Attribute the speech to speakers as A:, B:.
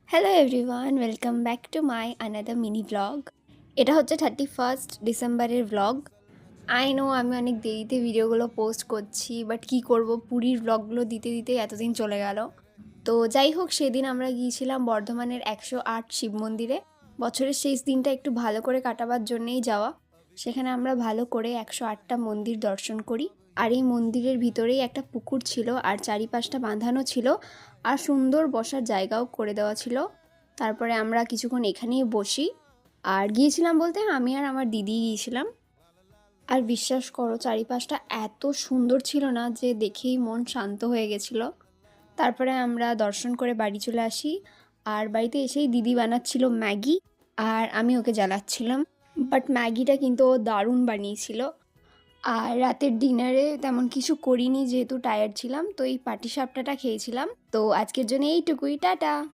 A: Hello everyone, welcome back to my another mini blog. এটা হচ্ছে 31st ডিসেম্বরের blog. I know আমি অনেক দেরিতে ভিডিওগুলো পোস্ট করছি, বাট কী করব, পুরীর ব্লগগুলো দিতে দিতে এতদিন চলে গেল। তো যাই হোক, সেদিন আমরা গিয়েছিলাম বর্ধমানের 108 শিব মন্দিরে। বছরের শেষ দিনটা একটু ভালো করে কাটাবার জন্যেই যাওয়া। সেখানে আমরা ভালো করে 108টা মন্দির দর্শন করি। আর এই মন্দিরের ভিতরেই একটা পুকুর ছিল, আর চারিপাশটা বাঁধানো ছিল, আর সুন্দর বসার জায়গাও করে দেওয়া ছিল। তারপরে আমরা কিছুক্ষণ এখানেই বসি। আর গিয়েছিলাম বলতে আমি আর আমার দিদি গিয়েছিলাম। আর বিশ্বাস করো, চারিপাশটা এত সুন্দর ছিল না যে দেখেই মন শান্ত হয়ে গেছিলো। তারপরে আমরা দর্শন করে বাড়ি চলে আসি। আর বাড়িতে এসেই দিদি বানাচ্ছিল ম্যাগি, আর আমি ওকে জ্বালাচ্ছিলাম। বাট ম্যাগিটা কিন্তু ও দারুণ বানিয়েছিল। আর রাতের ডিনারে তেমন কিছু করিনি, যেহেতু টায়ার্ড ছিলাম, তো এই পাটিসাপটাটা খেয়েছিলাম। তো আজকের জন্য এইটুকুই, টাটা।